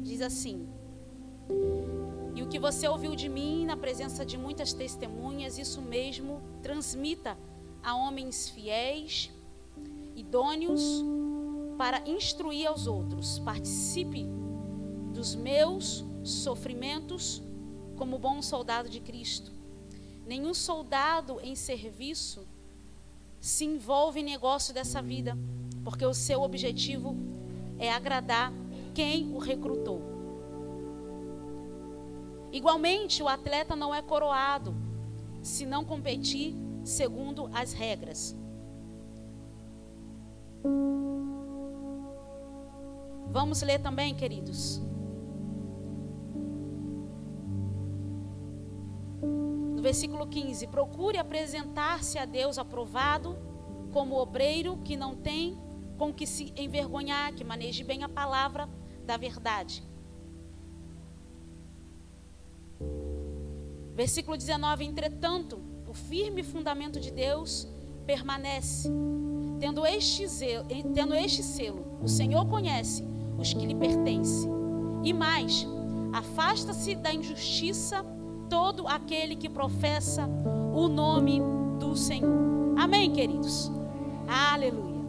diz assim: e o que você ouviu de mim na presença de muitas testemunhas, isso mesmo transmita a homens fiéis, idôneos, para instruir aos outros. Participe dos meus sofrimentos como bom soldado de Cristo. Nenhum soldado em serviço se envolve em negócio dessa vida, porque o seu objetivo é agradar quem o recrutou. Igualmente, o atleta não é coroado se não competir segundo as regras. Vamos ler também, queridos. No versículo 15: procure apresentar-se a Deus aprovado, como obreiro que não tem com que se envergonhar, que maneje bem a palavra da verdade. Versículo 19: entretanto, o firme fundamento de Deus permanece, tendo este selo, o Senhor conhece os que lhe pertencem. E mais, afasta-se da injustiça todo aquele que professa o nome do Senhor. Amém, queridos? Aleluia.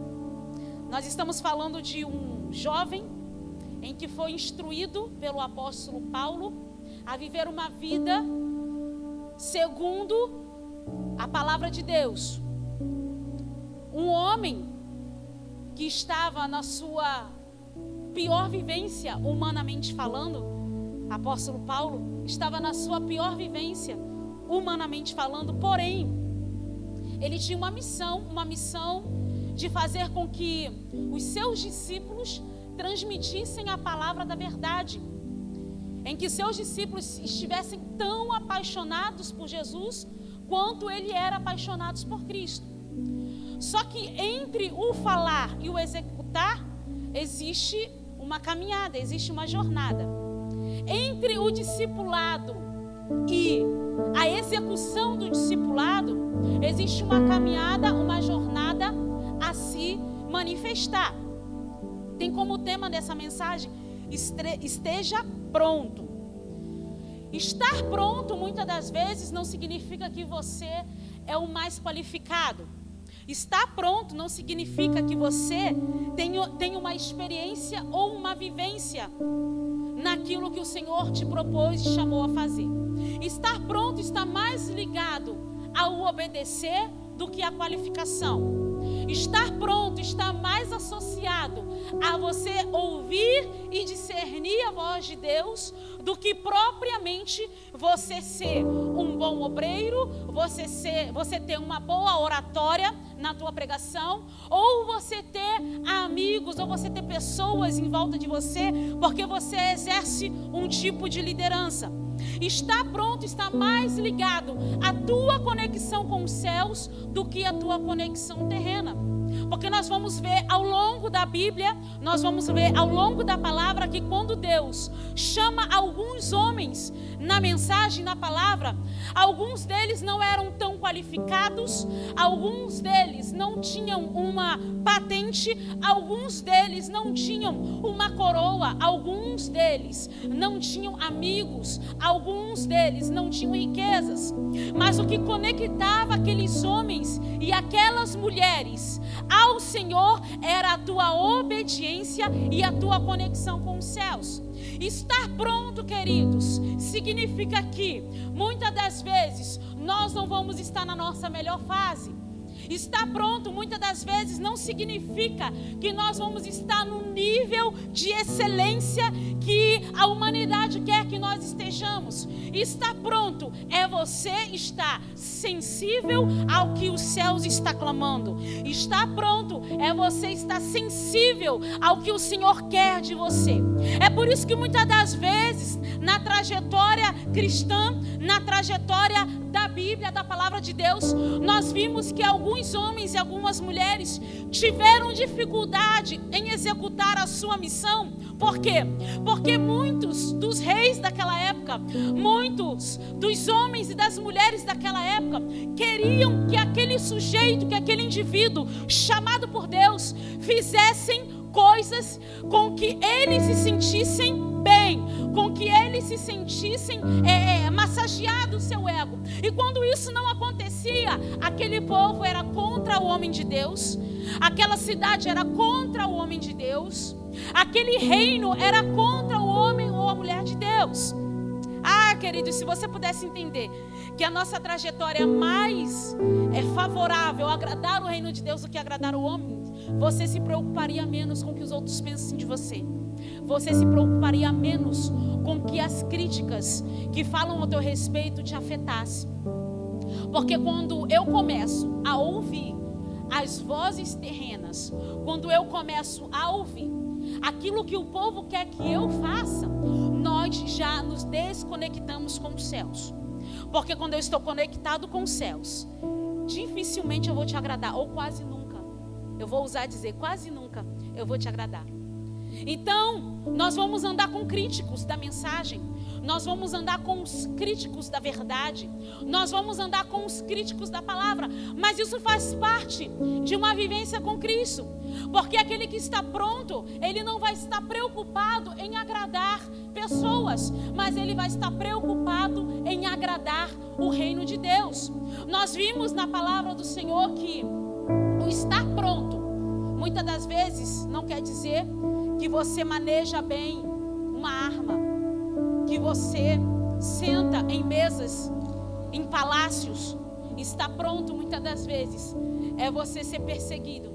Nós estamos falando de um jovem em que foi instruído pelo apóstolo Paulo a viver uma vida segundo a palavra de Deus. Um homem que estava na sua pior vivência, humanamente falando, apóstolo Paulo estava na sua pior vivência, humanamente falando, porém, ele tinha uma missão de fazer com que os seus discípulos transmitissem a palavra da verdade, em que seus discípulos estivessem tão apaixonados por Jesus quanto ele era apaixonado por Cristo. Só que entre o falar e o executar existe uma caminhada, existe uma jornada. Entre o discipulado e a execução do discipulado existe uma caminhada, uma jornada a se manifestar. Tem como tema dessa mensagem: esteja pronto. Estar pronto muitas das vezes não significa que você é o mais qualificado. Estar pronto não significa que você tem uma experiência ou uma vivência naquilo que o Senhor te propôs e chamou a fazer. Estar pronto está mais ligado ao obedecer do que à qualificação. Estar pronto está mais associado a você ouvir e discernir a voz de Deus do que propriamente você ser um bom obreiro, você ter uma boa oratória na tua pregação, ou você ter amigos, ou você ter pessoas em volta de você, porque você exerce um tipo de liderança. Estar pronto está mais ligado à tua conexão com os céus do que à tua conexão terrena. Porque nós vamos ver ao longo da Bíblia, nós vamos ver ao longo da palavra que quando Deus chama alguns homens na mensagem, na palavra, alguns deles não eram tão qualificados, alguns deles não tinham uma patente, alguns deles não tinham uma coroa, alguns deles não tinham amigos, alguns deles não tinham riquezas. Mas o que conectava aqueles homens e aquelas mulheres ao Senhor era a tua obediência e a tua conexão com os céus. Estar pronto, queridos, significa que muitas das vezes nós não vamos estar na nossa melhor fase. Estar pronto muitas das vezes não significa que nós vamos estar no nível de excelência que a humanidade quer que nós estejamos. Estar pronto é você estar sensível ao que os céus estão clamando. Estar pronto é você estar sensível ao que o Senhor quer de você. É por isso que muitas das vezes na trajetória cristã, na trajetória da Bíblia, da palavra de Deus, nós vimos que alguns homens e algumas mulheres tiveram dificuldade em executar a sua missão. Por quê? Porque muitos dos reis daquela época, muitos dos homens e das mulheres daquela época queriam que aquele sujeito, que aquele indivíduo chamado por Deus fizessem coisas com que eles se sentissem bem. bem, com que eles se sentissem massageado o seu ego. E quando isso não acontecia, aquele povo era contra o homem de Deus, aquela cidade era contra o homem de Deus, aquele reino era contra o homem ou a mulher de Deus. Querido, se você pudesse entender que a nossa trajetória é mais favorável a agradar o reino de Deus do que agradar o homem, você se preocuparia menos com o que os outros pensem de você. Você se preocuparia menos com que as críticas que falam ao teu respeito te afetassem. Porque quando eu começo a ouvir as vozes terrenas, quando eu começo a ouvir aquilo que o povo quer que eu faça, nós já nos desconectamos com os céus. Porque quando eu estou conectado com os céus, dificilmente eu vou te agradar, ou quase nunca. Eu vou usar dizer, quase nunca eu vou te agradar. Então, nós vamos andar com críticos da mensagem, nós vamos andar com os críticos da verdade, nós vamos andar com os críticos da palavra, mas isso faz parte de uma vivência com Cristo, porque aquele que está pronto, ele não vai estar preocupado em agradar pessoas, mas ele vai estar preocupado em agradar o reino de Deus. Nós vimos na palavra do Senhor que o estar pronto, muitas das vezes, não quer dizer que você maneja bem uma arma, que você senta em mesas, em palácios. Está pronto, muitas das vezes, é você ser perseguido.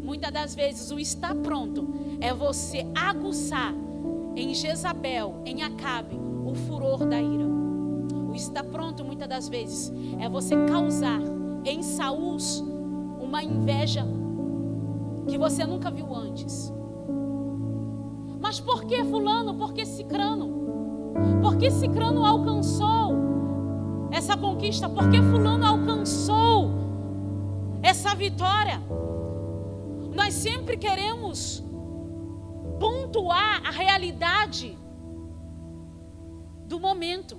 Muitas das vezes, o estar pronto é você aguçar em Jezabel, em Acabe, o furor da ira. O estar pronto, muitas das vezes, é você causar em Saul uma inveja que você nunca viu antes. Mas por que fulano? Por que cicrano? Por que cicrano alcançou essa conquista? Por que fulano alcançou essa vitória? Nós sempre queremos pontuar a realidade do momento.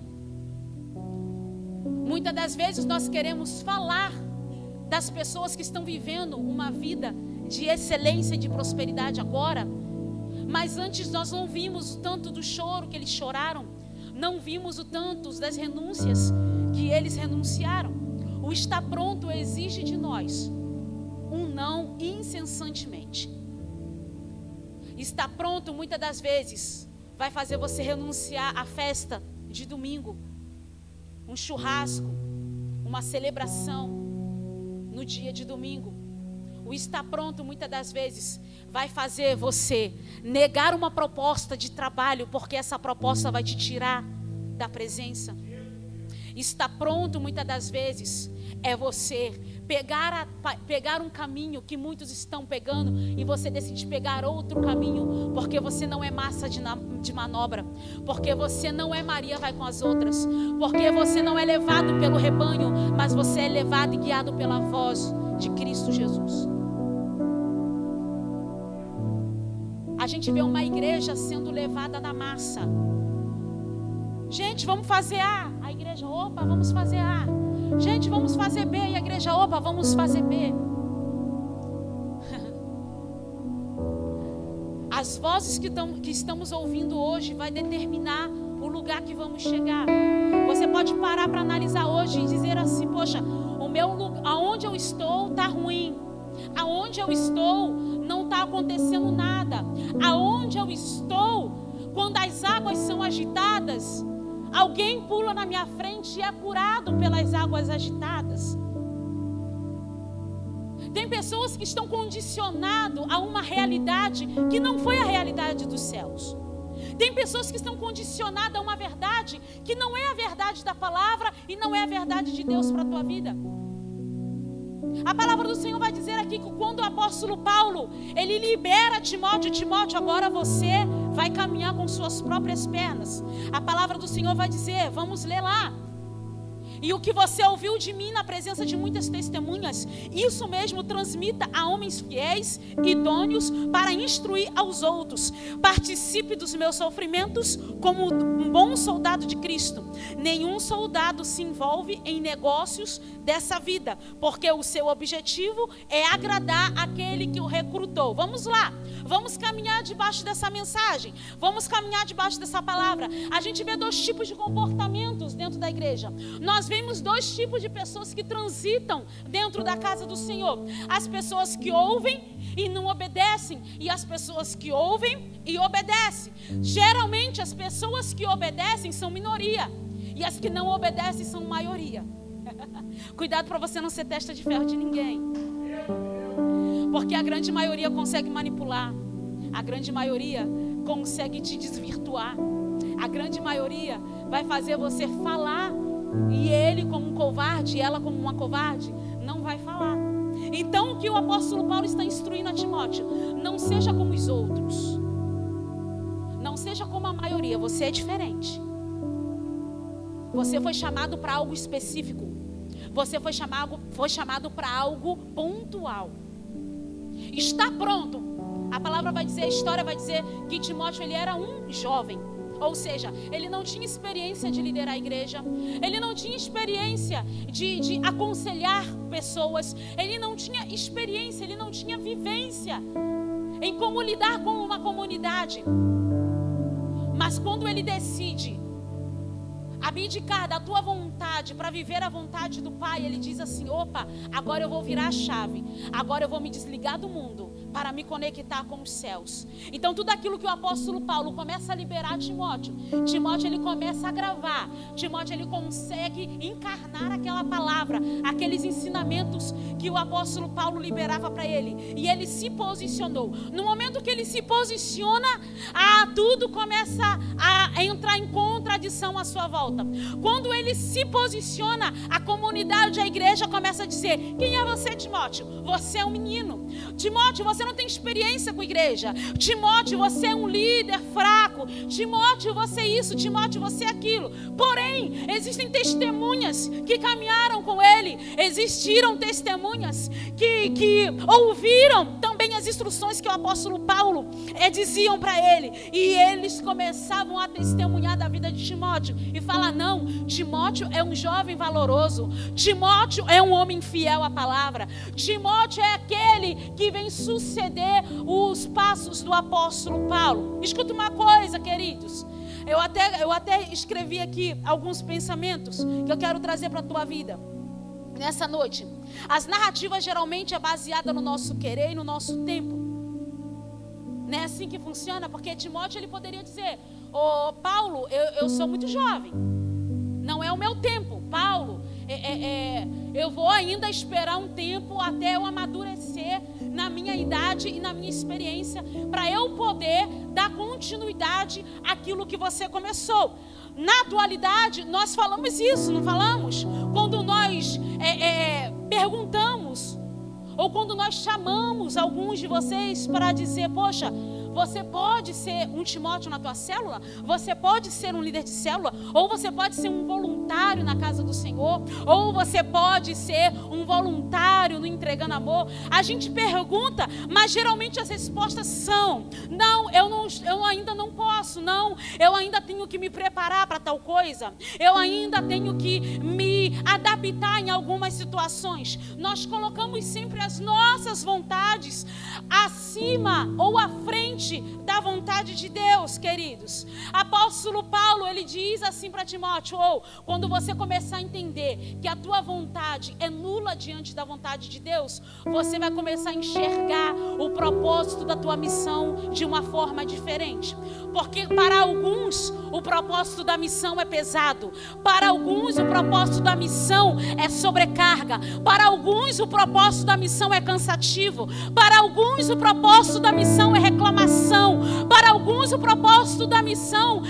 Muitas das vezes nós queremos falar das pessoas que estão vivendo uma vida de excelência e de prosperidade agora, mas antes nós não vimos o tanto do choro que eles choraram, não vimos o tanto das renúncias que eles renunciaram. O estar pronto exige de nós um não incessantemente. Estar pronto muitas das vezes vai fazer você renunciar à festa de domingo, um churrasco, uma celebração no dia de domingo. O estar pronto muitas das vezes vai fazer você negar uma proposta de trabalho, porque essa proposta vai te tirar da presença. Estar pronto muitas das vezes é você pegar um caminho que muitos estão pegando e você decide pegar outro caminho, porque você não é massa de manobra, porque você não é Maria vai com as outras, porque você não é levado pelo rebanho, mas você é levado e guiado pela voz de Cristo Jesus. A gente vê uma igreja sendo levada na massa. Gente, vamos fazer A. A igreja, opa, vamos fazer A. Gente, vamos fazer B. E a igreja, opa, vamos fazer B. As vozes que estamos ouvindo hoje vai determinar o lugar que vamos chegar. Você pode parar para analisar hoje e dizer assim, poxa, o meu lugar, aonde eu estou está ruim. Aonde eu estou não está acontecendo nada. Aonde eu estou, quando as águas são agitadas, alguém pula na minha frente e é curado pelas águas agitadas. Tem pessoas que estão condicionadas a uma realidade que não foi a realidade dos céus. Tem pessoas que estão condicionadas a uma verdade que não é a verdade da palavra e não é a verdade de Deus para a tua vida. A palavra do Senhor vai dizer aqui que quando o apóstolo Paulo, ele libera Timóteo, agora você vai caminhar com suas próprias pernas. A palavra do Senhor vai dizer, vamos ler lá. E o que você ouviu de mim na presença de muitas testemunhas, isso mesmo transmita a homens fiéis, idôneos, para instruir aos outros. Participe dos meus sofrimentos como um bom soldado de Cristo. Nenhum soldado se envolve em negócios dessa vida, porque o seu objetivo é agradar aquele que o recrutou. Vamos lá. Vamos caminhar debaixo dessa mensagem. Vamos caminhar debaixo dessa palavra. A gente vê 2 tipos de comportamentos dentro da igreja. Nós vemos 2 tipos de pessoas que transitam dentro da casa do Senhor. As pessoas que ouvem e não obedecem, e as pessoas que ouvem e obedecem. Geralmente as pessoas que obedecem são minoria, e as que não obedecem são maioria. Cuidado para você não ser testa de ferro de ninguém, porque a grande maioria consegue manipular, a grande maioria consegue te desvirtuar, a grande maioria vai fazer você falar, e ele como um covarde, ela como uma covarde, não vai falar. Então o que o apóstolo Paulo está instruindo a Timóteo: não seja como os outros, não seja como a maioria, você é diferente. Você foi chamado para algo específico, você foi chamado para algo pontual. Está pronto. A palavra vai dizer, a história vai dizer que Timóteo, ele era um jovem. Ou seja, ele não tinha experiência de liderar a igreja, ele não tinha experiência de aconselhar pessoas, ele não tinha experiência, ele não tinha vivência em como lidar com uma comunidade. Mas quando ele decide abdicar da tua vontade para viver a vontade do Pai, ele diz assim: opa, agora eu vou virar a chave, agora eu vou me desligar do mundo para me conectar com os céus. Então tudo aquilo que o apóstolo Paulo começa a liberar a Timóteo, ele começa a gravar, Timóteo ele consegue encarnar aquela palavra, aqueles ensinamentos que o apóstolo Paulo liberava para ele, e ele se posicionou. No momento que ele se posiciona, tudo começa a entrar em contradição à sua volta. Quando ele se posiciona, a comunidade, a igreja começa a dizer: quem é você, Timóteo? Você é um menino. Timóteo, você não tem experiência com a igreja. Timóteo, você é um líder fraco. Timóteo, você é isso. Timóteo, você é aquilo. Porém, existem testemunhas que caminharam com ele. Existiram testemunhas que ouviram também as instruções que o apóstolo Paulo diziam para ele. E eles começavam a testemunhar da vida de Timóteo e falar: não, Timóteo é um jovem valoroso. Timóteo é um homem fiel à palavra. Timóteo é aquele que vem suceder os passos do apóstolo Paulo. Escuta uma coisa, queridos. Eu até escrevi aqui alguns pensamentos que eu quero trazer para a tua vida nessa noite. As narrativas geralmente é baseada no nosso querer e no nosso tempo. Não é assim que funciona, porque Timóteo ele poderia dizer: Paulo, eu sou muito jovem, não é o meu tempo. Paulo, eu vou ainda esperar um tempo até eu amadurecer na minha idade e na minha experiência, para eu poder dar continuidade àquilo que você começou. Na atualidade, nós falamos isso, não falamos? Quando nós perguntamos, ou quando nós chamamos alguns de vocês para dizer: poxa, você pode ser um Timóteo na tua célula? Você pode ser um líder de célula? Ou você pode ser um voluntário na casa do Senhor? Ou você pode ser um voluntário no Entregando Amor? A gente pergunta, mas geralmente as respostas são: não, eu ainda não posso. Não, eu ainda tenho que me preparar para tal coisa. Eu ainda tenho que me adaptar em algumas situações. Nós colocamos sempre as nossas vontades acima ou à frente da vontade de Deus, queridos. Apóstolo Paulo, ele diz assim para Timóteo: quando você começar a entender que a tua vontade é nula diante da vontade de Deus, você vai começar a enxergar o propósito da tua missão de uma forma diferente. Porque para alguns o propósito da missão é pesado, para alguns o propósito da missão é sobrecarga, para alguns o propósito da missão é cansativo, para alguns o propósito da missão é reclamação, para alguns o propósito da missão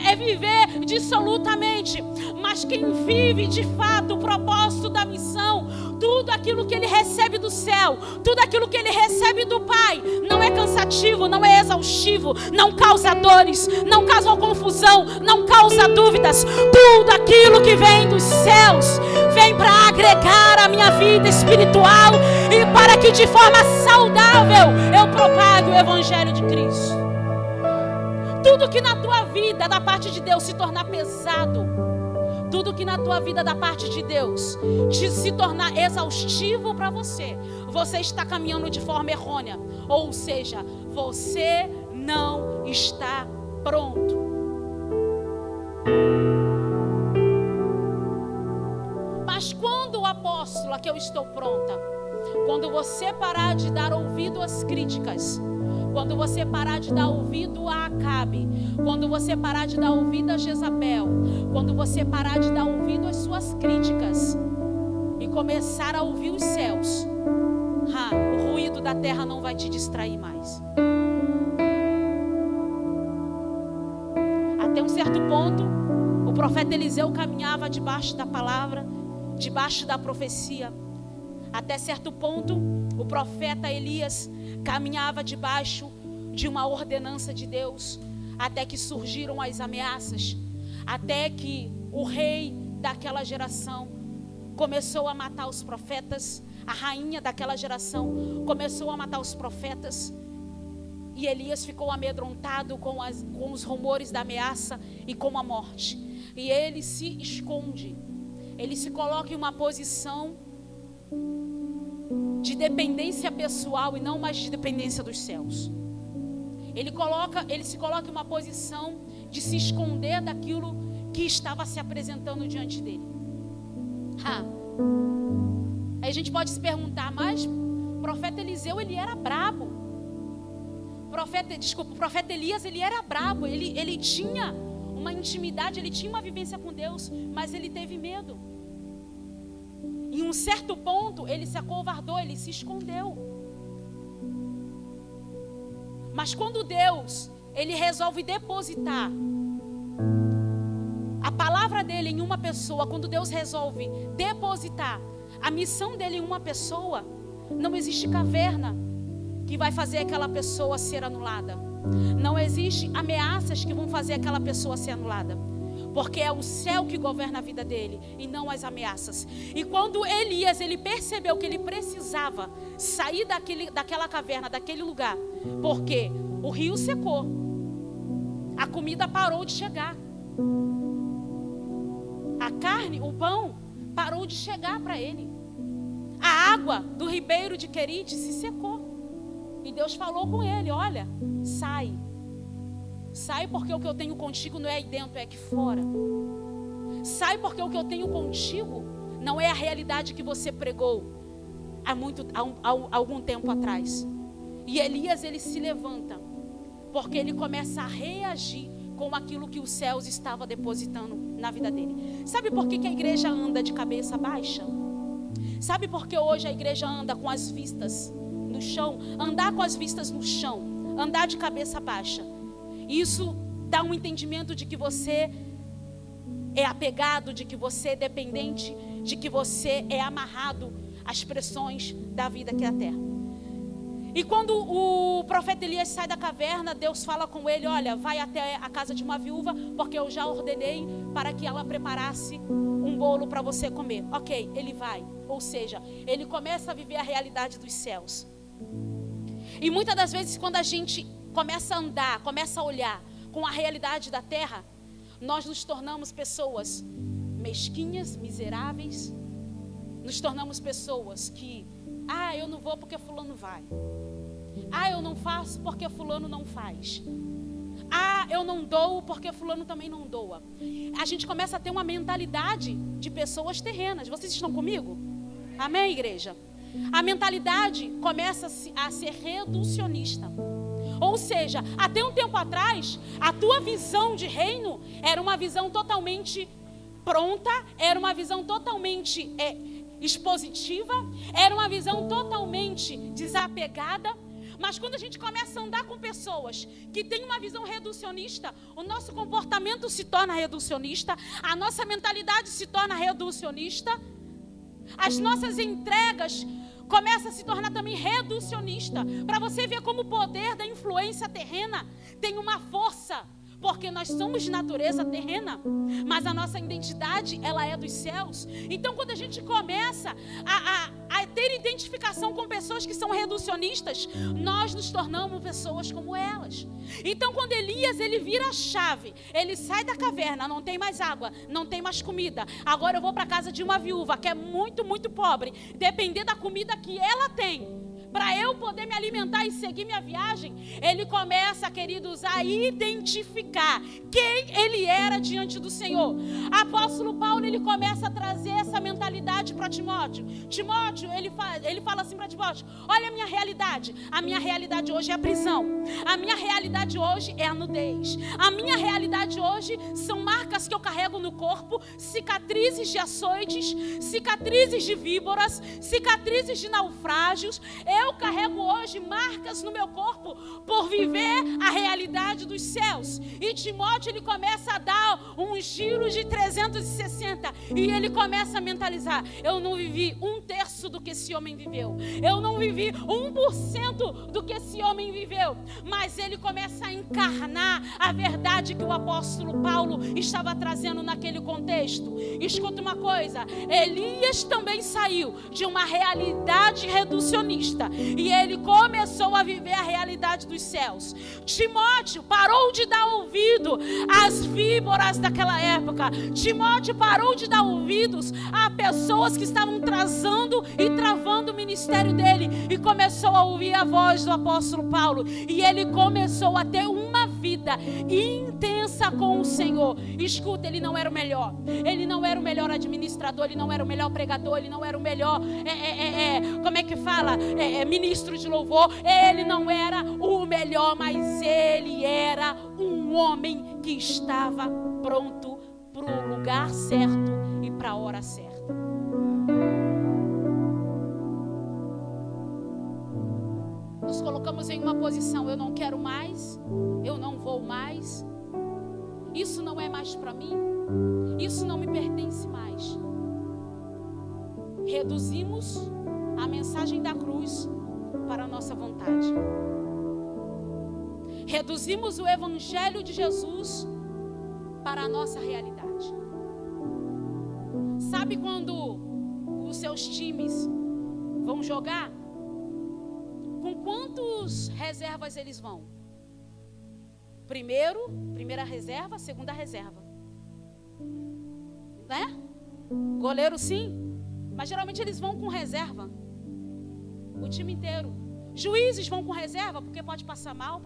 é viver dissolutamente. Mas quem vive de fato o propósito da missão, tudo aquilo que ele recebe do céu, tudo aquilo que ele recebe do Pai, não é cansativo, não é exaustivo, não causa dores, não causa confusão, não causa dúvidas. Tudo aquilo que vem dos céus vem para agregar a minha vida espiritual e para que de forma saudável eu propague o Evangelho de Cristo. Tudo que na tua vida da parte de Deus se tornar pesado, tudo que na tua vida da parte de Deus se tornar exaustivo para você, você está caminhando de forma errônea. Ou seja, você não está pronto. Mas quando o apóstolo, aqui eu estou pronta, quando você parar de dar ouvido às críticas, quando você parar de dar ouvido a Acabe, quando você parar de dar ouvido a Jezabel, quando você parar de dar ouvido às suas críticas e começar a ouvir os céus, o ruído da terra não vai te distrair mais. Até um certo ponto, o profeta Eliseu caminhava debaixo da palavra, debaixo da profecia. Até certo ponto, o profeta Elias caminhava debaixo de uma ordenança de Deus, até que surgiram as ameaças, até que o rei daquela geração começou a matar os profetas, a rainha daquela geração começou a matar os profetas, e Elias ficou amedrontado com os rumores da ameaça e com a morte, e ele se esconde, ele se coloca em uma posição de dependência pessoal e não mais de dependência dos céus. Ele se coloca em uma posição de se esconder daquilo que estava se apresentando diante dele. Aí a gente pode se perguntar, mas o profeta Eliseu, ele era brabo. O profeta Elias, ele era brabo, ele tinha uma intimidade, ele tinha uma vivência com Deus, mas ele teve medo. Em um certo ponto, ele se acovardou, ele se escondeu. Mas quando Deus, ele resolve depositar a palavra dele em uma pessoa, quando Deus resolve depositar a missão dele em uma pessoa, não existe caverna que vai fazer aquela pessoa ser anulada. Não existe ameaças que vão fazer aquela pessoa ser anulada. Porque é o céu que governa a vida dele e não as ameaças. E quando Elias, ele percebeu que ele precisava sair daquela caverna, daquele lugar, porque o rio secou, a comida parou de chegar, a carne, o pão parou de chegar para ele, a água do ribeiro de Querite se secou, e Deus falou com ele: olha, sai, porque o que eu tenho contigo não é aí dentro, é aqui fora. Sai, porque o que eu tenho contigo não é a realidade que você pregou há algum tempo atrás. E Elias, ele se levanta, porque ele começa a reagir com aquilo que os céus estavam depositando na vida dele. Sabe por que a igreja anda de cabeça baixa? Sabe por que hoje a igreja anda com as vistas no chão? Andar com as vistas no chão, andar de cabeça baixa, isso dá um entendimento de que você é apegado, de que você é dependente, de que você é amarrado às pressões da vida aqui na terra. E quando o profeta Elias sai da caverna, Deus fala com ele: olha, vai até a casa de uma viúva, porque eu já ordenei para que ela preparasse um bolo para você comer. Ok, ele vai. Ou seja, ele começa a viver a realidade dos céus. E muitas das vezes, quando a gente começa a andar, começa a olhar com a realidade da terra, nós nos tornamos pessoas mesquinhas, miseráveis. Nos tornamos pessoas que, eu não vou porque fulano vai. Eu não faço porque fulano não faz. Eu não dou porque fulano também não doa. A gente começa a ter uma mentalidade de pessoas terrenas. Vocês estão comigo? Amém, igreja? A mentalidade começa a ser reducionista. Ou seja, até um tempo atrás, a tua visão de reino era uma visão totalmente pronta, era uma visão totalmente expositiva, era uma visão totalmente desapegada. Mas quando a gente começa a andar com pessoas que têm uma visão reducionista, o nosso comportamento se torna reducionista, a nossa mentalidade se torna reducionista, as nossas entregas começa a se tornar também reducionista, para você ver como o poder da influência terrena tem uma força, porque nós somos de natureza terrena, mas a nossa identidade, ela é dos céus. Então, quando a gente começa a ter identificação com pessoas que são reducionistas, nós nos tornamos pessoas como elas. Então, quando Elias, ele vira a chave, ele sai da caverna, não tem mais água, não tem mais comida, agora eu vou para a casa de uma viúva que é muito, muito pobre, depender da comida que ela tem para eu poder me alimentar e seguir minha viagem, ele começa, queridos, a identificar quem ele era diante do Senhor. Apóstolo Paulo, ele começa a trazer essa mentalidade para Timóteo. Timóteo, ele fala assim para Timóteo: olha a minha realidade hoje é a prisão, a minha realidade hoje é a nudez, a minha realidade hoje são marcas que eu carrego no corpo, cicatrizes de açoites, cicatrizes de víboras, cicatrizes de naufrágios. Eu carrego hoje marcas no meu corpo por viver a realidade dos céus. E Timóteo, ele começa a dar um giro de 360 e ele começa a mentalizar: eu não vivi 1/3 do que esse homem viveu, eu não vivi 1% do que esse homem viveu, mas ele começa a encarnar a verdade que o apóstolo Paulo estava trazendo naquele contexto. Escuta uma coisa, Elias também saiu de uma realidade reducionista e ele começou a viver a realidade dos céus. Timóteo parou de dar ouvido às víboras daquela época. Timóteo parou de dar ouvidos a pessoas que estavam trazendo e travando o ministério dele e começou a ouvir a voz do apóstolo Paulo, e ele começou a ter uma vida intensa com o Senhor. Escuta, ele não era o melhor, ele não era o melhor administrador, ele não era o melhor pregador, ele não era o melhor ministro de louvor, ele não era o melhor, mas ele era um homem que estava pronto para o lugar certo e para a hora certa. Nos colocamos em uma posição: eu não quero mais, eu não vou mais, isso não é mais para mim, isso não me pertence mais. Reduzimos a mensagem da cruz para a nossa vontade. Reduzimos o evangelho de Jesus para a nossa realidade. Sabe quando os seus times vão jogar? Com quantos reservas eles vão? Primeira reserva, segunda reserva, né? Goleiro sim, mas geralmente eles vão com reserva, o time inteiro. Juízes vão com reserva, porque pode passar mal,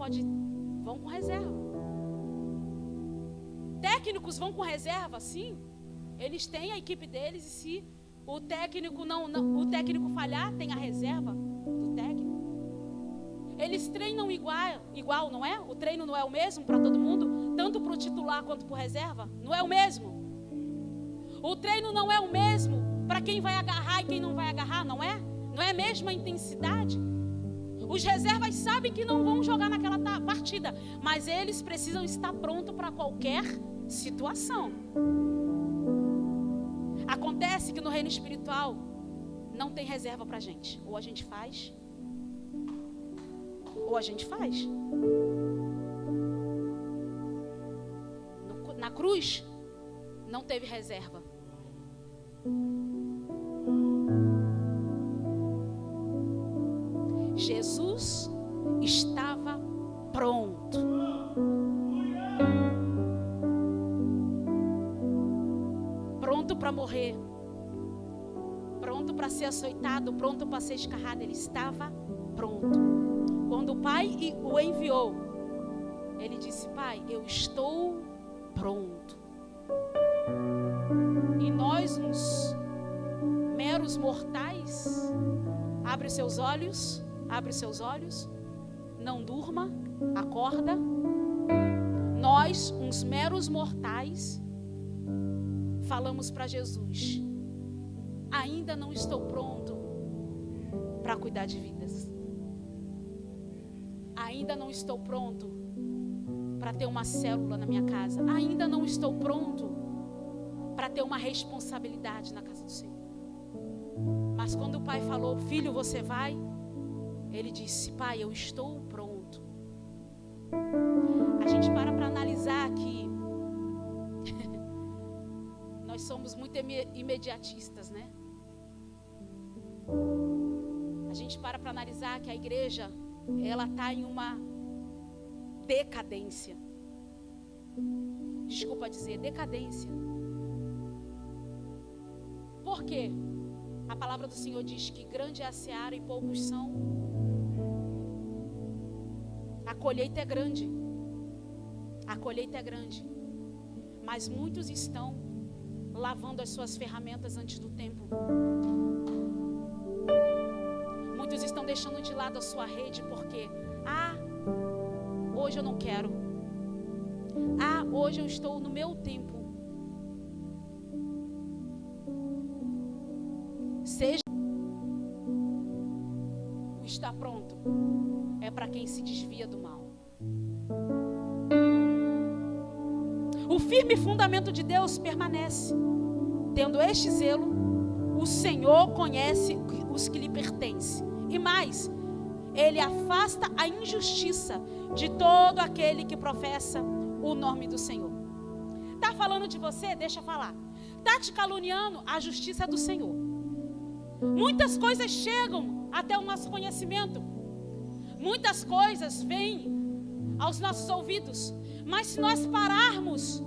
vão com reserva. Técnicos vão com reserva, sim. Eles têm a equipe deles, e se o técnico o técnico falhar, tem a reserva do técnico. Eles treinam igual, não é? O treino não é o mesmo para todo mundo, tanto para o titular quanto para o reserva, não é o mesmo. O treino não é o mesmo para quem vai agarrar e quem não vai agarrar, não é? Não é a mesma intensidade. Os reservas sabem que não vão jogar naquela partida, mas eles precisam estar prontos para qualquer situação. Acontece que no reino espiritual não tem reserva para a gente. Ou a gente faz, ou a gente faz. Na cruz não teve reserva. Jesus estava pronto. Pronto para morrer. Pronto para ser açoitado, pronto para ser escarrado. Ele estava pronto. Quando o Pai o enviou, ele disse: Pai, eu estou pronto. E nós, uns meros mortais, abre os seus olhos, não durma, acorda. Nós, uns meros mortais, falamos para Jesus: ainda não estou pronto para cuidar de vidas. Ainda não estou pronto para ter uma célula na minha casa. Ainda não estou pronto para ter uma responsabilidade na casa do Senhor. Mas quando o Pai falou: filho, você vai, ele disse: Pai, eu estou pronto. A gente para analisar que nós somos muito imediatistas, né? A gente para analisar que a igreja, ela está em uma decadência. Desculpa dizer, decadência. Por quê? A palavra do Senhor diz que grande é a seara e poucos são colheita é grande. A colheita é grande. Mas muitos estão lavando as suas ferramentas antes do tempo. Muitos estão deixando de lado a sua rede porque, hoje eu não quero. Hoje eu estou no meu tempo. Seja o estar pronto é para quem se desvia do mal. O firme fundamento de Deus permanece. Tendo este zelo, o Senhor conhece os que lhe pertencem. E mais, Ele afasta a injustiça de todo aquele que professa o nome do Senhor. Está falando de você? Deixa eu falar. Está te caluniando? A justiça é do Senhor. Muitas coisas chegam até o nosso conhecimento. Muitas coisas vêm aos nossos ouvidos. Mas se nós pararmos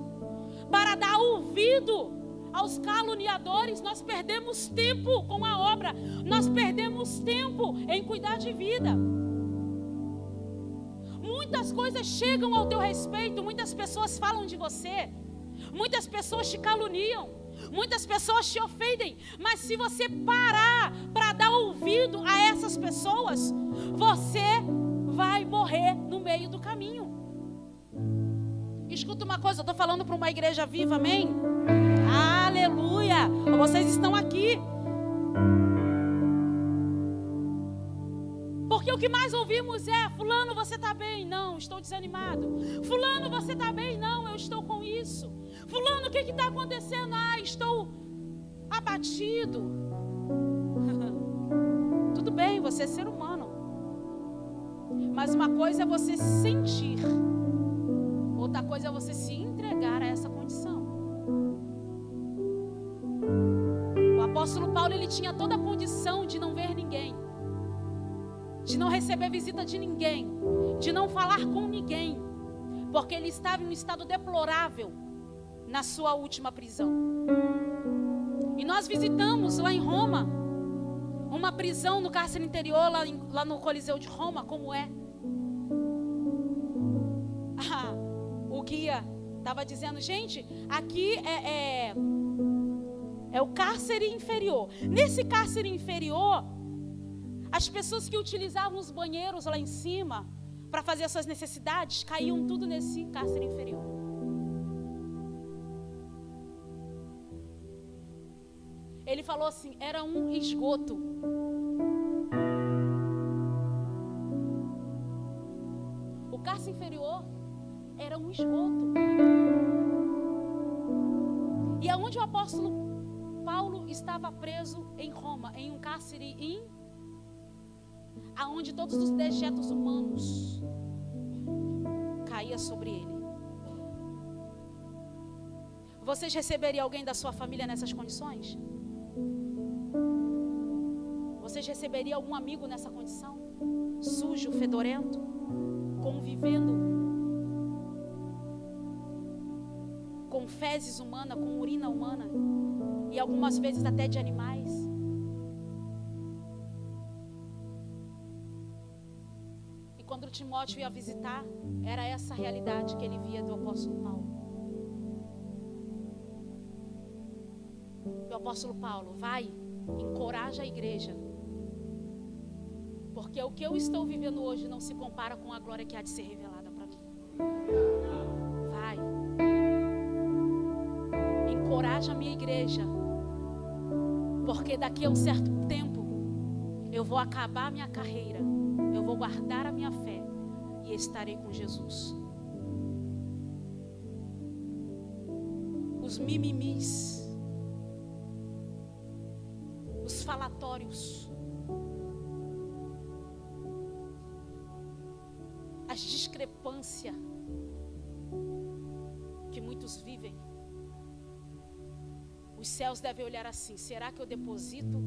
para dar ouvido aos caluniadores, nós perdemos tempo com a obra. Nós perdemos tempo em cuidar de vida. Muitas coisas chegam ao teu respeito. Muitas pessoas falam de você. Muitas pessoas te caluniam. Muitas pessoas te ofendem. Mas se você parar para dar ouvido a essas pessoas, você vai morrer no meio do caminho. Escuta uma coisa, eu estou falando para uma igreja viva, amém? Aleluia! Vocês estão aqui. Porque o que mais ouvimos é: fulano, você está bem? Não, estou desanimado. Fulano, você está bem? Não, eu estou com isso. Fulano, o que está acontecendo? Estou abatido. Tudo bem, você é ser humano. Mas uma coisa é você sentir. Outra coisa é você se entregar a essa condição. O apóstolo Paulo, ele tinha toda a condição de não ver ninguém, de não receber visita de ninguém, de não falar com ninguém, porque ele estava em um estado deplorável na sua última prisão. E nós visitamos lá em Roma uma prisão no cárcere interior, lá no Coliseu de Roma, como é. O guia estava dizendo: gente, aqui é o cárcere inferior. Nesse cárcere inferior, as pessoas que utilizavam os banheiros lá em cima para fazer as suas necessidades caíam tudo nesse cárcere inferior. Ele falou assim: era um esgoto. O cárcere inferior era um esgoto. E aonde o apóstolo Paulo estava preso em Roma, em um cárcere aonde todos os dejetos humanos caíam sobre ele. Vocês receberiam alguém da sua família nessas condições? Vocês receberiam algum amigo nessa condição? Sujo, fedorento, convivendo com fezes humanas, com urina humana e algumas vezes até de animais. E quando Timóteo ia visitar, era essa a realidade que ele via do apóstolo Paulo. E o apóstolo Paulo: vai, encoraja a igreja, porque o que eu estou vivendo hoje não se compara com a glória que há de ser revelada para mim. Vai, encoraja a minha igreja, porque daqui a um certo tempo eu vou acabar a minha carreira, eu vou guardar a minha fé e estarei com Jesus. Os mimimis, os falatórios, as discrepâncias que muitos vivem, os céus devem olhar assim: será que eu deposito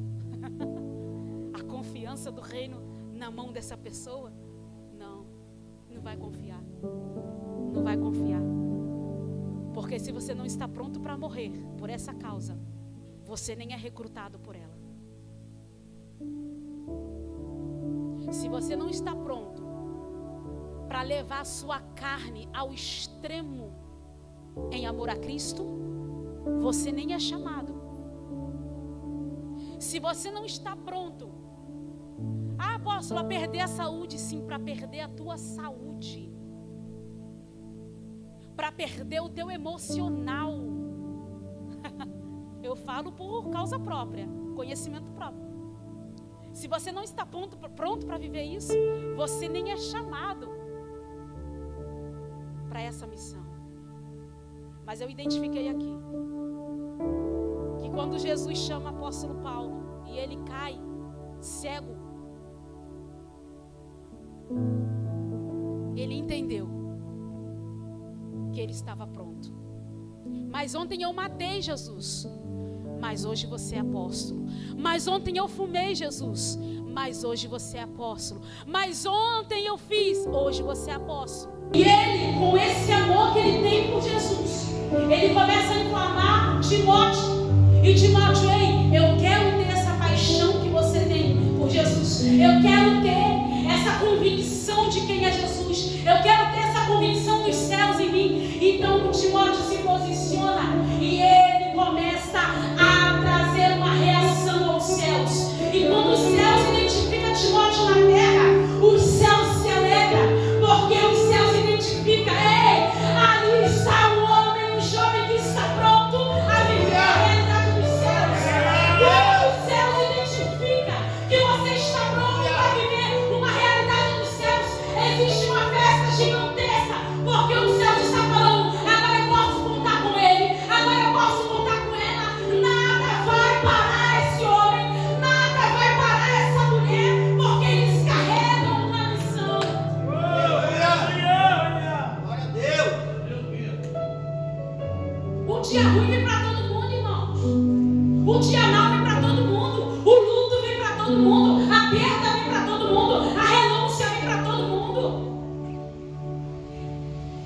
a confiança do reino na mão dessa pessoa? Não, não vai confiar. Não vai confiar. Porque se você não está pronto para morrer por essa causa, você nem é recrutado por ela. Se você não está pronto para levar a sua carne ao extremo em amor a Cristo, você nem é chamado. Se você não está pronto, apóstolo, a perder a saúde, sim, para perder a tua saúde, para perder o teu emocional. Eu falo por causa própria, conhecimento próprio. Se você não está pronto para viver isso, você nem é chamado para essa missão. Mas eu identifiquei aqui que quando Jesus chama o apóstolo Paulo e ele cai cego, ele entendeu que ele estava pronto. Mas ontem eu matei Jesus, mas hoje você é apóstolo. Mas ontem eu fumei, Jesus, mas hoje você é apóstolo. Mas ontem eu fiz, hoje você é apóstolo. E ele, com esse amor que ele tem por Jesus, ele começa a inflamar Timóteo. E Timóteo, ei, eu quero ter essa paixão que você tem por Jesus. Eu quero ter essa convicção de quem é Jesus. Eu quero ter essa convicção dos céus em mim. Então Timóteo se posiciona e ele começa a trazer uma reação aos céus. E quando os céus identificam Timóteo na terra, os céus se alegram, porque os céus identificam, ei, ali está um homem, um jovem que está pronto a viver a realidade dos céus. Quando os céus identificam que você está pronto para viver uma realidade dos céus, existe uma festa gigantesca, porque os céus estão falando, agora eu posso contar com ele, agora eu posso contar com ela. Nada vai parar esse homem, nada vai parar essa mulher, porque eles carregam uma missão. Glória a Deus. O dia ruim vem para todo mundo, irmãos. O dia mau vem para todo mundo. O luto vem para todo mundo. A perda vem para todo mundo. A renúncia vem para todo mundo.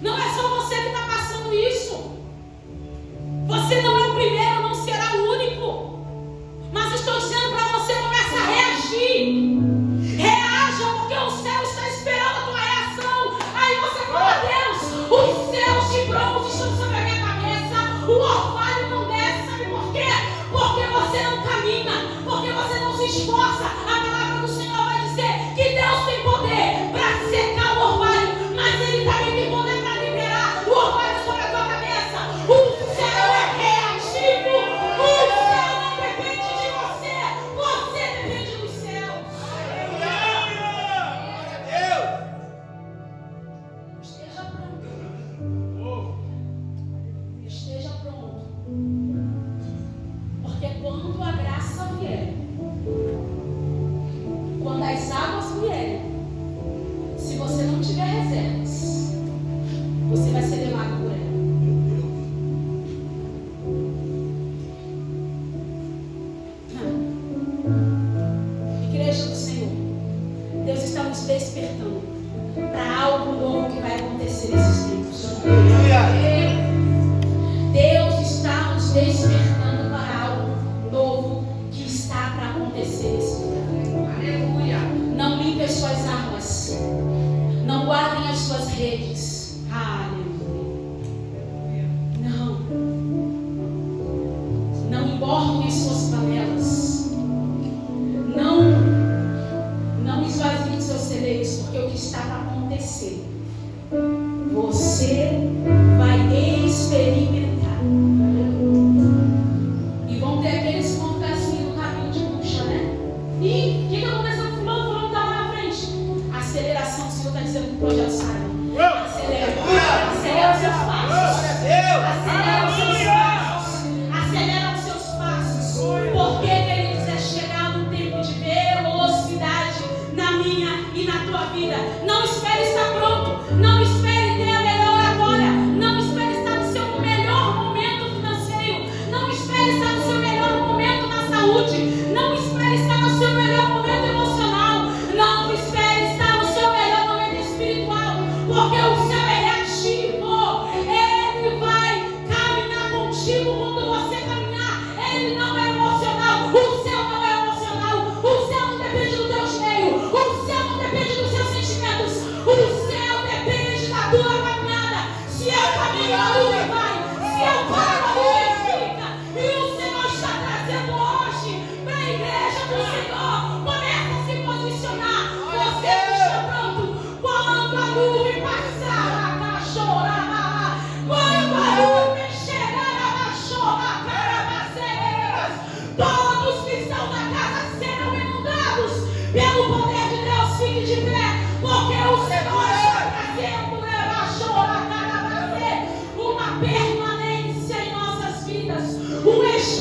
Não é só você que está passando isso. Você não é o primeiro, não será o único. Mas estou dizendo para você, começa a reagir. Reaja, porque o céu está esperando a tua reação. Aí você fala, Deus, os céus de bronze estão sobre a minha cabeça. O orvalho não desce, sabe por quê? Porque você não caminha, porque você não se esforça. A palavra do Senhor vai dizer que Deus tem poder para secar o orvalho, mas Ele também tem poder para liberar o orvalho sobre a tua cabeça. O céu é reativo, o céu não depende de você, você depende dos céus. Glória a Deus. Esteja pronto. Esteja pronto. Porque quando a graça vier, quando as águas vierem, se você não tiver reservas, você vai ser levado por ela. Igreja do Senhor, Deus está nos despertando para algo novo que vai acontecer nesses tempos. Deus está nos despertando para algo novo que está para acontecer nesse lugar. Aleluia. Não limpem as suas armas. Não guardem as suas redes. Aleluia. Não. Não emborquem as suas panelas. Não esvaziem seus celeiros, porque o que está para acontecer, você vai experimentar. E vão ter aqueles que vão ficar assim no caminho de bucha, né? E o que aconteceu com o fulano está lá na frente? Aceleração, o Senhor está dizendo que o projeto sai. Acelera os seus passos. Acelera os seus passos. Acelera os seus passos. Porque, queridos, é chegado um tempo de velocidade na minha e na tua vida. Não espere estar pronto. Não espere ter a melhor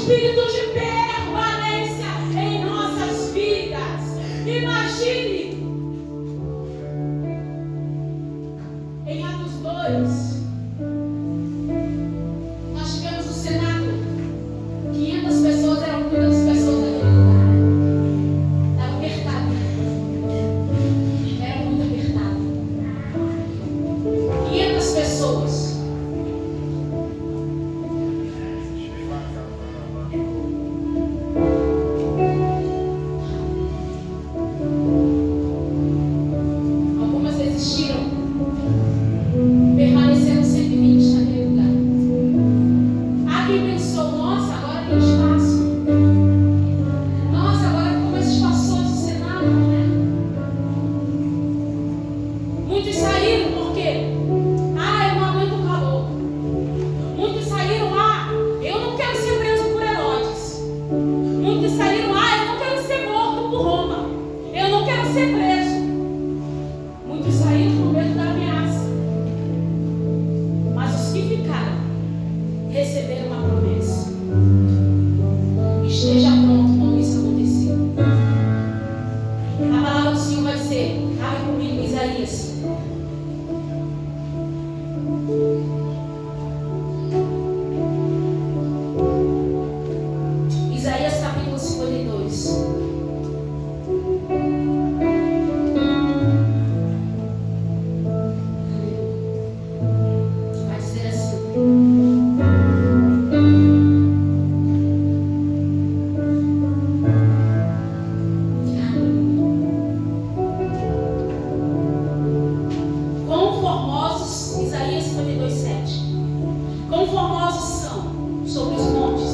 espírito de permanência em nossas vidas. Imagine, em Atos 2, nós tivemos no Senado, 500 pessoas, eram 500 pessoas naquele lugar. Estava apertado. Era muito apertado. 500 pessoas. Algumas desistiram, permaneceram 120 naquele lugar. Há quem pensou, nossa, agora tem espaço. Nossa, agora ficou mais espaçoso o Senado, né? Muitos saíram porque, eu não aguento o calor. Muitos saíram, eu não quero ser preso por Herodes. Muitos saíram, eu não quero ser morto por Roma. Eu não quero ser preso. Muitos saíram com medo da ameaça. Mas os que ficaram receberam uma promessa. Esteja pronto quando isso acontecer. A palavra do Senhor vai ser, abre comigo, Isaías. Isaías capítulo 52. Vai dizer assim. Quão formosos, Isaías 52:7. Quão formosos são sobre os montes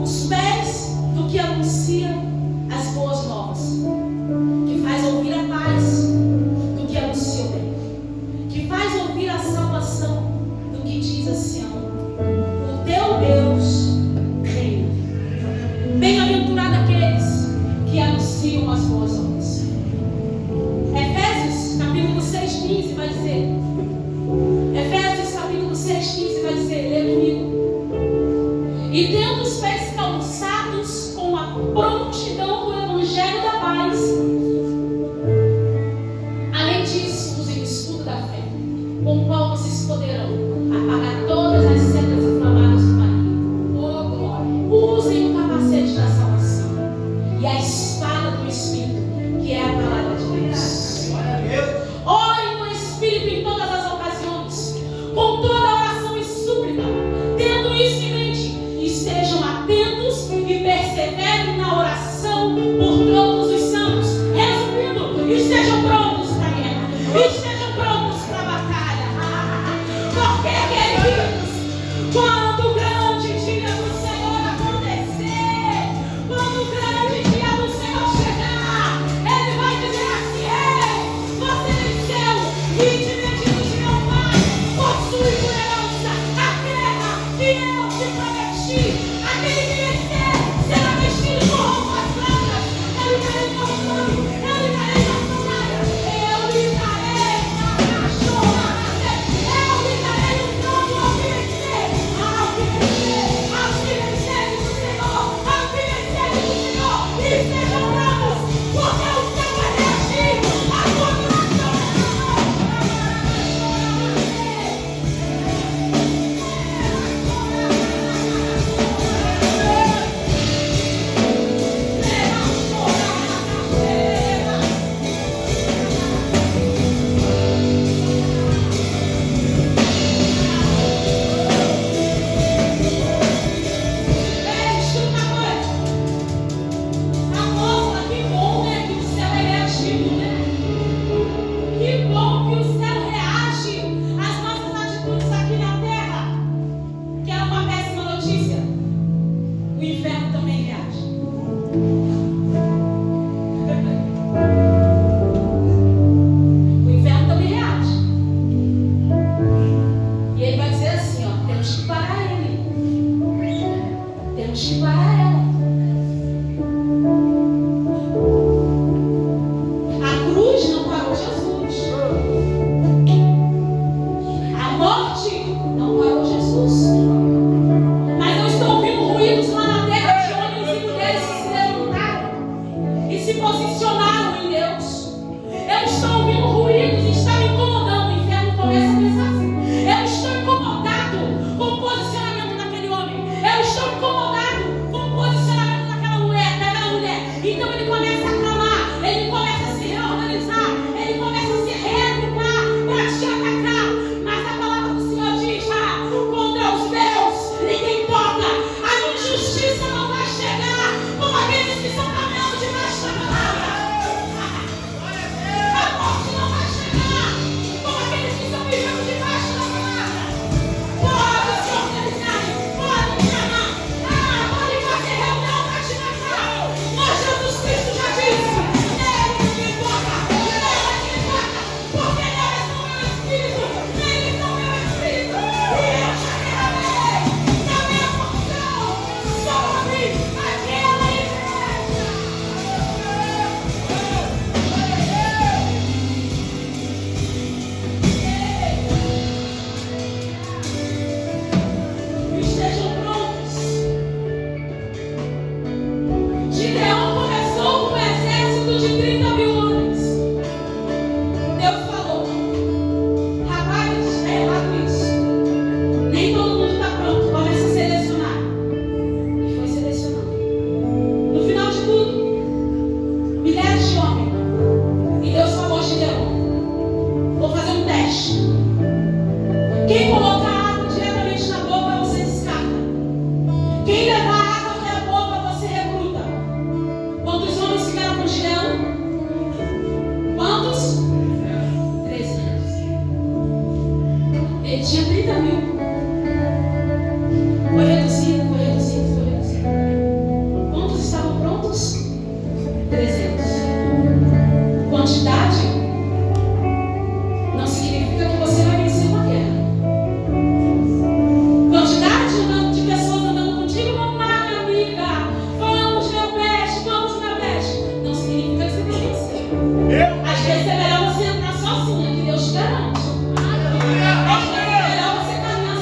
os pés do que anuncia as boas novas, que faz ouvir a paz do que anuncia o bem, que faz ouvir a salvação do que diz a Sião: o teu Deus reina. Bem-aventurado aqueles que anunciam as boas obras. Efésios capítulo 6:15 vai dizer. Efésios capítulo 6:15 vai dizer, lê comigo. E tendo os pés calçados com a prontidão do evangelho da paz, além disso, usem o escudo da fé, com o qual vocês poderão apagar todas as setas inflamadas do maligno. Oh, glória! Usem o capacete da salvação e a espada do Espírito, que é a palavra de Deus. Glória a Deus. Orem no Espírito em todas as ocasiões, com toda oração e súplica, tendo isso em mente, estejam atentos e perseverem na oração por todos os santos. Resumindo, estejam prontos para a guerra, estejam prontos para a batalha. Porque, queridos, Ele tinha 30 mil. Foi reduzido. Quantos estavam prontos? 300. Quantidade não significa que você vai vencer uma guerra. Quantidade de pessoas andando contigo, vamos lá, minha amiga, vamos ver o peixe, vamos ver o peixe. Não significa que você vai vencer. Às vezes é melhor você entrar sozinha, que Deus te garante. Às vezes é melhor você caminhar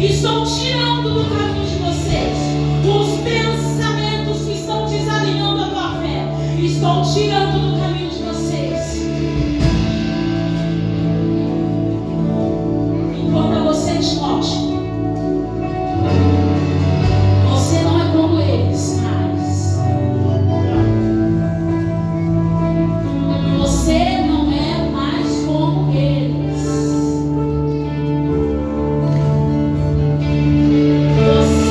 Estão tirando do caminho de vocês os pensamentos que estão desalinhando a tua fé. Estão tirando do caminho de vocês. Enquanto você Timóteo, você não é como eles mais. Você não é mais como eles. Você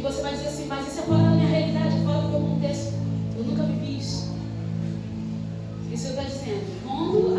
você vai dizer assim, mas isso é fora da minha realidade, é fora do meu contexto. Eu nunca vivi isso. Isso está dizendo, mundo